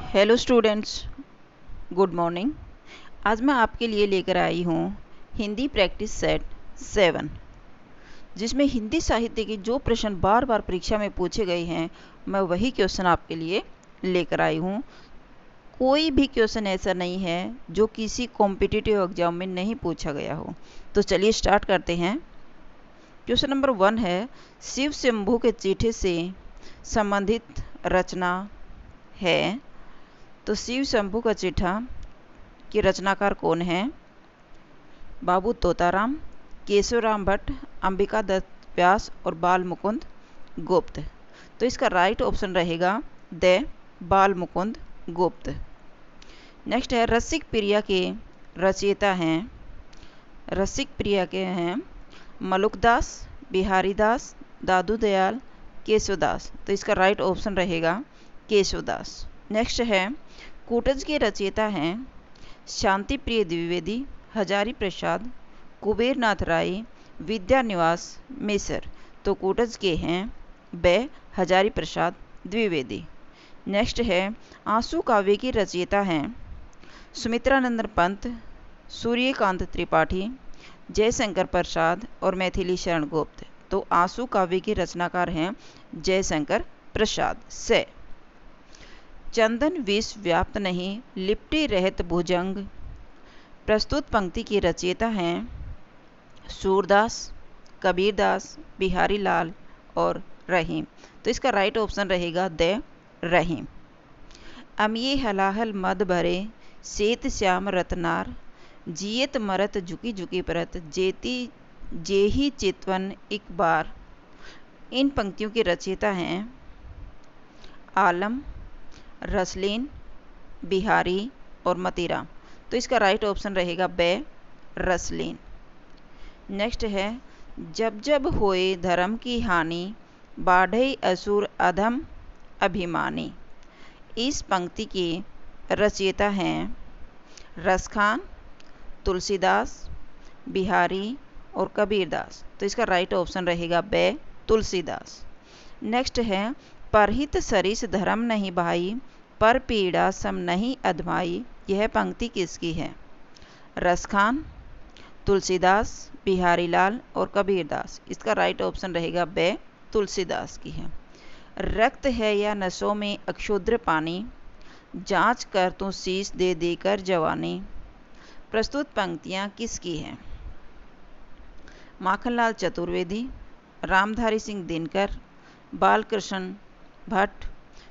Hello students, good morning. आज मैं आपके लिए लेकर आई हूँ हिंदी प्रैक्टिस सेट 7, जिसमें हिंदी साहित्य के जो प्रश्न बार बार परीक्षा में पूछे गए हैं, मैं वही क्वेश्चन आपके लिए लेकर आई हूँ। कोई भी क्वेश्चन ऐसा नहीं है जो किसी कॉम्पिटिटिव एग्जाम में नहीं पूछा गया हो। तो चलिए स्टार्ट करते हैं। क्वेश्चन नंबर 1 है, शिव शंभू के चिट्ठी से संबंधित रचना है। तो शिव शंभू का चिट्ठा के रचनाकार कौन हैं? बाबू तोताराम, केशवराम भट्ट, अंबिका दत्त व्यास और बाल मुकुंद गुप्त। तो इसका राइट ऑप्शन रहेगा द बाल मुकुंद गुप्त। नेक्स्ट है, रसिक प्रिया के रचयिता हैं। रसिक प्रिया के हैं मलुकदास, बिहारी दास, दादू दयाल, केशवदास। तो इसका राइट ऑप्शन रहेगा केशवदास। नेक्स्ट है, कूटज के रचयिता हैं शांति प्रिय द्विवेदी, हजारी प्रसाद, कुबेर नाथ राय, विद्यानिवास मिश्र। तो कूटज के हैं ब हजारी प्रसाद द्विवेदी। नेक्स्ट है, आंसू काव्य की रचयिता हैं सुमित्रानंदन पंत, सूर्यकांत त्रिपाठी, जयशंकर प्रसाद और मैथिली शरण गुप्त। तो आंसू काव्य के रचनाकार हैं जयशंकर प्रसाद से। चंदन विष व्याप्त नहीं, लिपटे रहत भुजंग। प्रस्तुत पंक्ति के रचयिता हैं सूरदास, कबीरदास, बिहारी लाल और रहीम। तो इसका राइट ऑप्शन रहेगा द रहीम। अमिये हलाहल मद भरे, सेत श्याम रतनार, जियत मरत झुकी झुकी परत, जेती जेही चितवन एक बार। इन पंक्तियों के रचयिता हैं आलम, रसलीन, बिहारी और मतीराम। तो इसका राइट ऑप्शन रहेगा ब रसलीन। नेक्स्ट है, जब जब होए धर्म की हानि, बाढ़े असुर अधम अभिमानी। इस पंक्ति के रचयिता हैं रसखान, तुलसीदास, बिहारी और कबीरदास। तो इसका राइट ऑप्शन रहेगा ब तुलसीदास। नेक्स्ट है, परहित सरिस धर्म नहीं भाई, पर पीड़ा सम नहीं अधमाई। यह पंक्ति किसकी है? रसखान, तुलसीदास, बिहारी लाल और कबीरदास। इसका राइट ऑप्शन रहेगा ब तुलसीदास की है। रक्त है या नसों में अक्षुद्र पानी, जांच कर तू शीश दे देकर जवानी। प्रस्तुत पंक्तियां किसकी हैं? माखनलाल चतुर्वेदी, रामधारी सिंह दिनकर, बालकृष्ण भट्ट,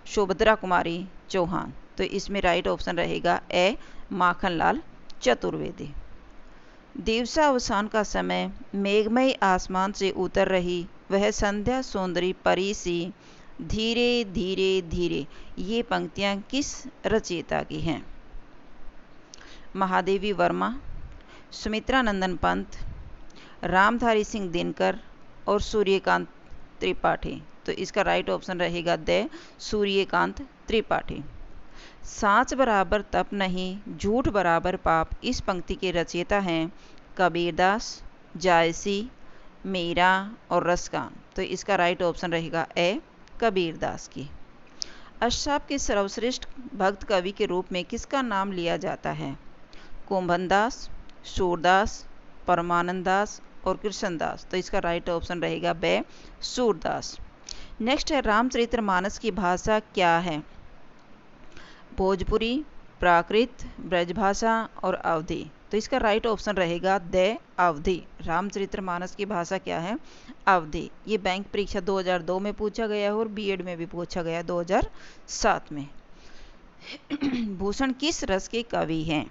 शोभद्रा कुमारी चौहान। तो इसमें राइट ऑप्शन रहेगा ए माखनलाल चतुर्वेदी। दिवसा अवसान का समय, मेघमय आसमान से उतर रही वह संध्या सुंदरी परी सी, धीरे धीरे धीरे। ये पंक्तियां किस रचयिता की हैं? महादेवी वर्मा, सुमित्रानंदन पंत, रामधारी सिंह दिनकर और सूर्यकांत त्रिपाठी। तो इसका राइट ऑप्शन रहेगा द सूर्यकांत त्रिपाठी। सांच बराबर तप नहीं, झूठ बराबर पाप। इस पंक्ति के रचयिता हैं कबीरदास, जायसी, मीरा और रसखान। तो इसका राइट ऑप्शन रहेगा ए कबीरदास की। अष्टाप के सर्वश्रेष्ठ भक्त कवि के रूप में किसका नाम लिया जाता है? कुंभनदास, सूरदास, परमानंद दास और कृष्णदास। तो इसका राइट ऑप्शन रहेगा ब सूरदास। नेक्स्ट है, रामचरितमानस की भाषा क्या है? भोजपुरी, प्राकृत, ब्रजभाषा और अवधी। तो इसका राइट ऑप्शन रहेगा द अवधी। रामचरितमानस की भाषा क्या है? अवधी। ये बैंक परीक्षा 2002 में पूछा गया है और बीएड में भी पूछा गया 2007 में। भूषण किस रस के कवि हैं?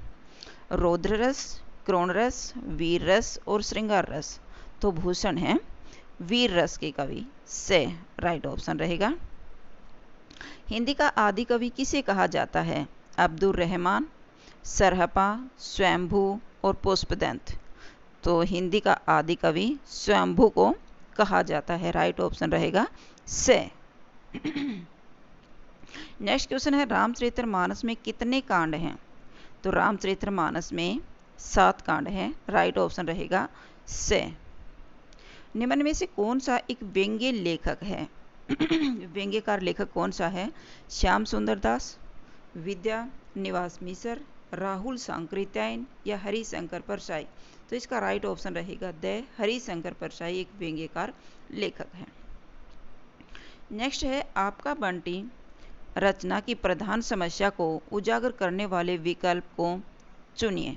रौद्र रस, क्रोण रस, वीर रस और श्रृंगार रस। तो भूषण है वीर रस के कवि से राइट ऑप्शन रहेगा। हिंदी का आदि कवि किसे कहा जाता है? अब्दुल रहमान, सरहपा, स्वयंभू और पुष्पदंत। तो हिंदी का आदि कवि स्वयंभू को कहा जाता है। राइट ऑप्शन रहेगा से। नेक्स्ट क्वेश्चन है, रामचरितमानस में कितने कांड हैं? तो रामचरितमानस में 7 कांड हैं। राइट ऑप्शन रहेगा से। निम्न में से कौन सा एक व्यंग्य लेखक है? व्यंग्यकार लेखक कौन सा है? श्याम सुंदर दास, विद्या निवास मिसर, राहुल सांकृत्यायन या हरिशंकर परसाई। तो इसका राइट ऑप्शन रहेगा द हरिशंकर परसाई एक व्यंग्यकार लेखक है। नेक्स्ट है आपका बंटी रचना की प्रधान समस्या को उजागर करने वाले विकल्प को चुनिए।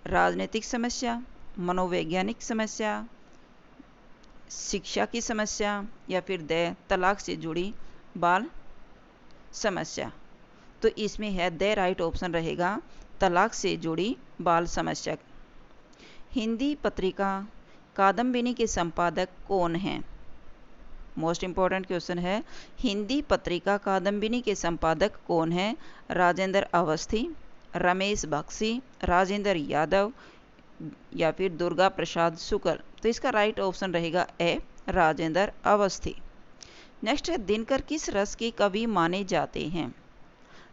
राजनीतिक समस्या, मनोवैज्ञानिक समस्या, शिक्षा की समस्या या फिर द तलाक से जुड़ी बाल समस्या। तो इसमें है द राइट ऑप्शन रहेगा तलाक से जुड़ी बाल समस्या। हिंदी पत्रिका कादम्बिनी के संपादक कौन हैं? मोस्ट इंपॉर्टेंट क्वेश्चन है, हिंदी पत्रिका कादम्बिनी के संपादक कौन हैं? राजेंद्र अवस्थी, रमेश बख्शी, राजेंद्र यादव या फिर दुर्गा प्रसाद शुक्ल। तो इसका राइट ऑप्शन रहेगा ए राजेंद्र अवस्थी। नेक्स्ट है दिनकर किस रस के कवि माने जाते हैं?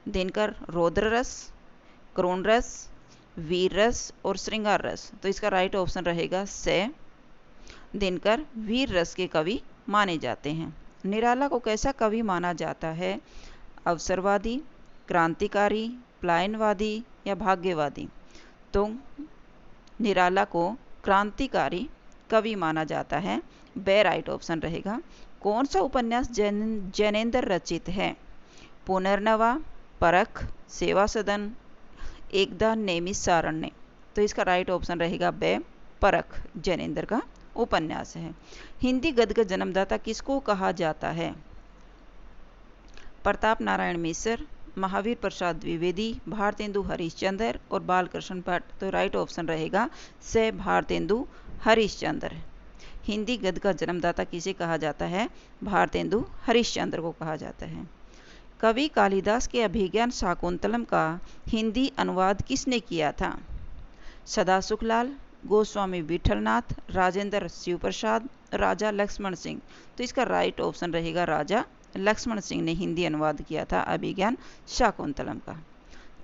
दिनकर रौद्र रस, करुण रस, वीर रस और श्रृंगार रस। तो इसका राइट ऑप्शन रहेगा से दिनकर वीर रस के कवि माने जाते हैं। निराला को कैसा कवि माना जाता है? अवसरवादी, क्रांतिकारी, पलायनवादी या भाग्यवादी। तो निराला को क्रांतिकारी कवि माना जाता है, बे राइट ऑप्शन रहेगा। कौन सा उपन्यास जैनेन्द्र रचित है? पुनर्नवा, परख, सेवा सदन, एकदा नैमिषारण्य। तो इसका राइट ऑप्शन रहेगा बे परख जैनेन्द्र का उपन्यास है। हिंदी गद्य का जन्मदाता किसको कहा जाता है? प्रताप नारायण मिश्र, महावीर प्रसाद द्विवेदी, भारतेंदु हरिश्चंद्र और बालकृष्ण भट्ट। तो राइट ऑप्शन रहेगा से भारतेंदु हरिश्चंद्र। हिंदी गद्य का जन्मदाता किसे कहा जाता है? भारतेंदु हरिश्चंद्र को कहा जाता है। कवि कालिदास के अभिज्ञान शाकुंतलम का हिंदी अनुवाद किसने किया था? सदा सुखलाल, गोस्वामी विठलनाथ, राजेंद्र शिवप्रसाद, राजा लक्ष्मण सिंह। तो इसका राइट ऑप्शन रहेगा राजा लक्ष्मण सिंह ने हिंदी अनुवाद किया था अभिज्ञान शाकुंतलम का।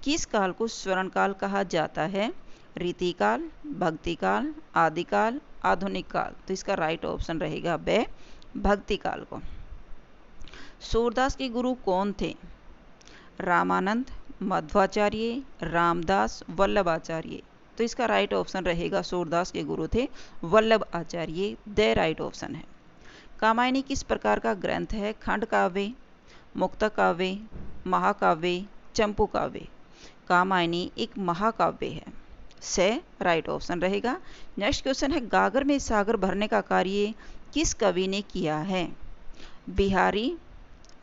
किस काल को स्वर्ण काल कहा जाता है? रीतिकाल, भक्तिकाल, आदिकाल, आधुनिक काल। तो इसका राइट ऑप्शन रहेगा बे भक्तिकाल को। सूरदास के गुरु कौन थे? रामानंद, मध्वाचार्य, रामदास, वल्लभाचार्य। तो इसका राइट ऑप्शन रहेगा सूरदास के गुरु थे वल्लभ आचार्य, द राइट ऑप्शन है। कामायनी किस प्रकार का ग्रंथ है? खंड काव्य, मुक्त काव्य, महाकाव्य, चंपू काव्य। कामायनी एक महाकाव्य है, से राइट ऑप्शन रहेगा। नेक्स्ट क्वेश्चन है गागर में सागर भरने का कार्य किस कवि ने किया है? बिहारी,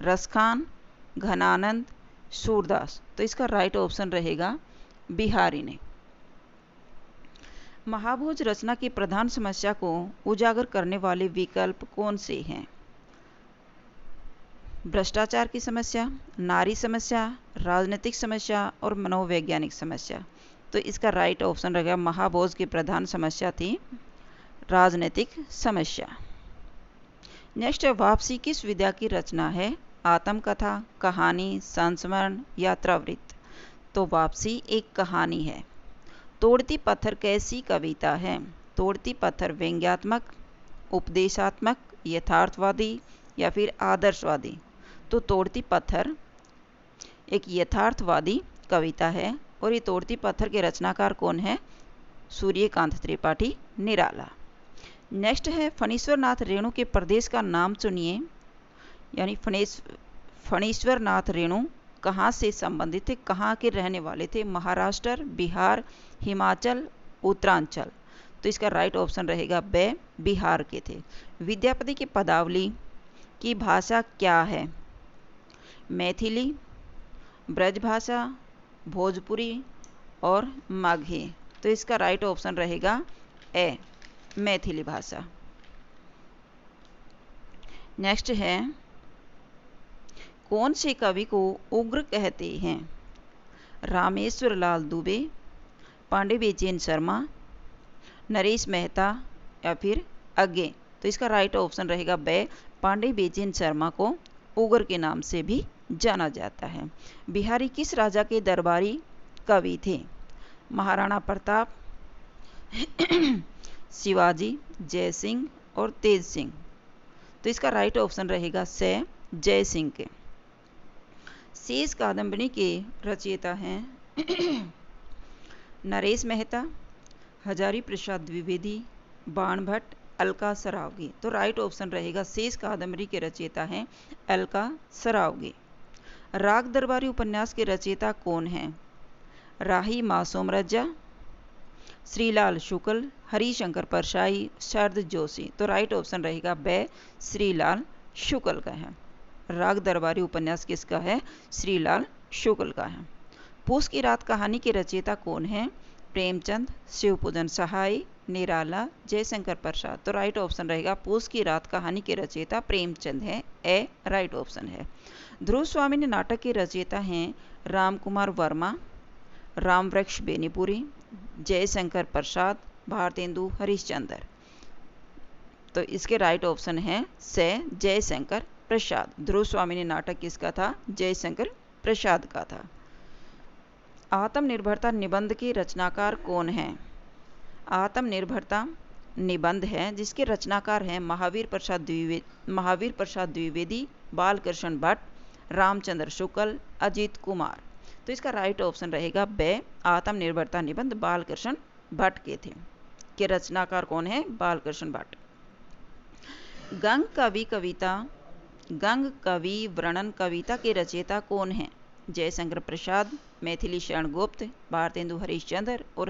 रसखान, घनानंद, सूरदास। तो इसका राइट ऑप्शन रहेगा बिहारी ने। महाभोज रचना की प्रधान समस्या को उजागर करने वाले विकल्प कौन से हैं? भ्रष्टाचार की समस्या, नारी समस्या, राजनीतिक समस्या और मनोवैज्ञानिक समस्या। तो इसका राइट ऑप्शन रहेगा महाभोज की प्रधान समस्या थी राजनीतिक समस्या। नेक्स्ट है वापसी किस विधा की रचना है? आत्मकथा, कहानी, संस्मरण, यात्रावृत्त। तो वापसी एक कहानी है। तोड़ती पत्थर कैसी कविता है? तोड़ती पत्थर व्यंग्यात्मक, उपदेशात्मक, यथार्थवादी या फिर आदर्शवादी। तो तोड़ती पत्थर एक यथार्थवादी कविता है और ये तोड़ती पत्थर के रचनाकार कौन है? सूर्यकांत त्रिपाठी निराला। नेक्स्ट है फणीश्वर नाथ रेणु के प्रदेश का नाम चुनिए। यानी फणीश्वर नाथ रेणु कहाँ से संबंधित थे, कहाँ के रहने वाले थे? महाराष्ट्र, बिहार, हिमाचल, उत्तरांचल। तो इसका राइट ऑप्शन रहेगा बे बिहार के थे। विद्यापति की पदावली की भाषा क्या है? मैथिली, ब्रजभाषा, भोजपुरी और माघी। तो इसका राइट ऑप्शन रहेगा ए मैथिली भाषा। नेक्स्ट है कौन से कवि को उग्र कहते हैं? रामेश्वर लाल दुबे, पांडे बेचैन शर्मा, नरेश मेहता या फिर अज्ञे। तो इसका राइट ऑप्शन रहेगा बे पांडे बेचैन शर्मा को उग्र के नाम से भी जाना जाता है। बिहारी किस राजा के दरबारी कवि थे? महाराणा प्रताप, शिवाजी, जय सिंह और तेज सिंह। तो इसका राइट ऑप्शन रहेगा से जय सिंह के। शेष कादंबरी के रचयिता हैं नरेश मेहता, हजारी प्रसाद द्विवेदी, बाण भट्ट, अलका सरावगी। तो राइट ऑप्शन रहेगा शेष कादंबरी के रचयिता हैं अलका सरावगी। राग दरबारी उपन्यास के रचयिता कौन हैं? राही मासूम रज्जा, श्रीलाल शुक्ल, हरिशंकर परशाई, शरद जोशी। तो राइट ऑप्शन रहेगा बे श्रीलाल शुक्ल का है। राग दरबारी उपन्यास किसका है? श्रीलाल शुक्ल का है। पूस की रात कहानी के रचयिता कौन हैं? प्रेमचंद, शिवपूजन सहाय, निराला, जयशंकर प्रसाद। तो राइट ऑप्शन रहेगा पूस की रात कहानी के रचयिता प्रेमचंद है, ए राइट ऑप्शन है। ध्रुव स्वामिनी नाटक के रचयिता हैं राम कुमार वर्मा, रामवृक्ष बेनीपुरी, जयशंकर प्रसाद, भारतेंदु हरिश्चंद्र। तो इसके राइट ऑप्शन है से जयशंकर प्रसाद। ध्रुव स्वामिनी नाटक किसका था? जयशंकर प्रसाद का था। आत्मनिर्भरता निबंध के रचनाकार कौन हैं? आत्मनिर्भरता निबंध है जिसके रचनाकार हैं महावीर प्रसाद द्विवेदी, बालकृष्ण भट्ट, रामचंद्र शुक्ल, अजीत कुमार। तो इसका राइट ऑप्शन रहेगा बे आत्मनिर्भरता निबंध बालकृष्ण भट्ट के थे। के रचनाकार कौन है? बालकृष्ण भट्ट। गंग कवि वर्णन कविता के रचयिता कौन हैं? जयशंकर प्रसाद, मैथिली शरण गुप्त, भारतेंदु हरिश्चंद्र और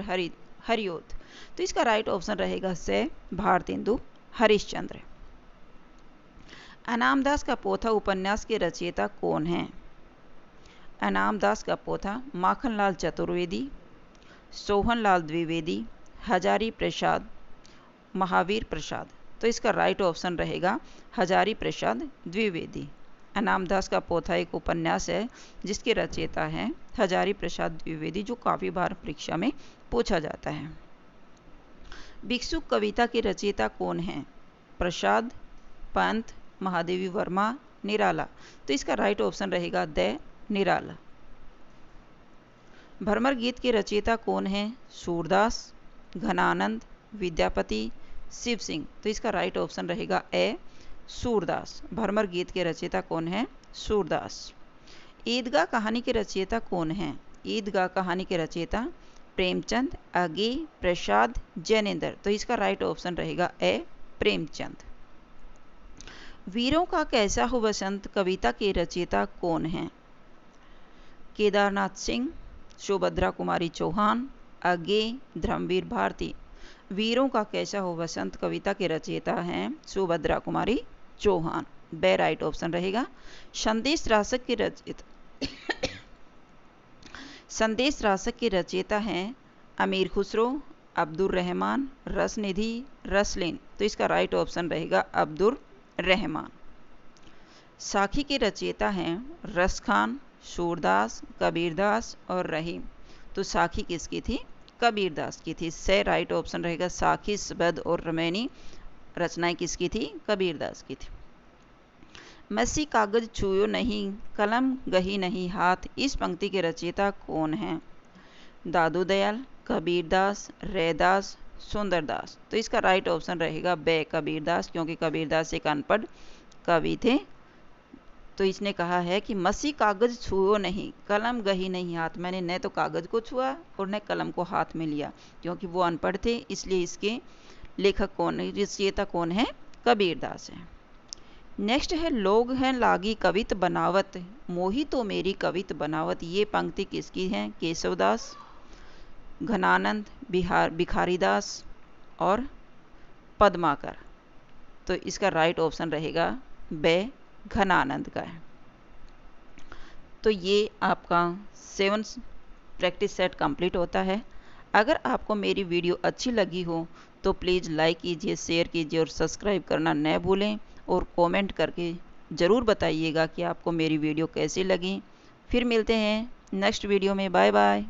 हरिओत। तो इसका राइट ऑप्शन रहेगा से भारतेंदु हरिश्चंद्र। अनामदास का पोथा उपन्यास के रचयिता कौन हैं? अनामदास का पोथा माखनलाल चतुर्वेदी, सोहनलाल द्विवेदी, हजारी प्रसाद, महावीर प्रसाद। तो इसका राइट ऑप्शन रहेगा हजारी प्रसाद द्विवेदी। अनामदास का पोथा एक उपन्यास है जिसके रचयिता हैं हजारी प्रसाद द्विवेदी, जो काफ़ी बार परीक्षा में पूछा जाता है। भिक्षुक कविता के रचयिता कौन हैं? प्रसाद, पंत, महादेवी वर्मा, निराला। तो इसका राइट ऑप्शन रहेगा द निराला। भ्रमर गीत के रचयिता कौन हैं? सूरदास, घनानंद, विद्यापति, शिव सिंह। तो इसका राइट ऑप्शन रहेगा ए सूरदास। भ्रमर गीत के रचयिता कौन है? सूरदास। ईदगाह कहानी के रचयिता कौन हैं? ईदगाह कहानी के रचयिता प्रेमचंद, अगे, प्रसाद, जैनेन्द्र। तो इसका राइट ऑप्शन रहेगा ए प्रेमचंद। वीरों का कैसा हो बसंत कविता के रचयिता कौन हैं? केदारनाथ सिंह, सुभद्रा कुमारी चौहान, अगे, धर्मवीर भारती। वीरों का कैसा हो बसंत कविता के रचयिता हैं सुभद्रा कुमारी चौहान, बे राइट ऑप्शन रहेगा। संदेश रासक के रचयिता हैं अमीर खुसरो, अब्दुर रहमान, रसनिधि, रसलीन। तो इसका राइट ऑप्शन रहेगा अब्दुर रहमान। साखी के रचयिता हैं रस खान, सूरदास, कबीरदास और रहीम। तो साखी किसकी थी? कबीरदास की थी। से राइट ऑप्शन रहेगा साखी, सबद और रमैनी रचनाएं किसकी थी? कबीरदास की थी। मसी कागज छुयो नहीं, कलम गही नहीं हाथ। इस पंक्ति के रचयिता कौन हैं? दादू दयाल, कबीरदास, रैदास, सुंदरदास। तो इसका राइट ऑप्शन रहेगा बे कबीरदास, क्योंकि कबीरदास एक अनपढ़ कवि थे। तो इसने कहा है कि मसी कागज छुओ नहीं, कलम गही नहीं हाथ। मैंने न तो कागज को छुआ और न कलम को हाथ में लिया, क्योंकि वो अनपढ़ थे। इसलिए इसके लेखक कौन है, रचयिता कौन है? कबीरदास है। नेक्स्ट है लोग हैं लागी कवित बनावत, मोही तो मेरी कवित बनावत। ये पंक्ति किसकी है? केशवदास, घनानंद, भिखारीदास और पद्माकर। तो इसका राइट ऑप्शन रहेगा बे घनानंद का है। तो ये आपका 7 प्रैक्टिस सेट कंप्लीट होता है। अगर आपको मेरी वीडियो अच्छी लगी हो तो प्लीज़ लाइक कीजिए, शेयर कीजिए और सब्सक्राइब करना न भूलें। और कमेंट करके ज़रूर बताइएगा कि आपको मेरी वीडियो कैसी लगी। फिर मिलते हैं नेक्स्ट वीडियो में। Bye bye.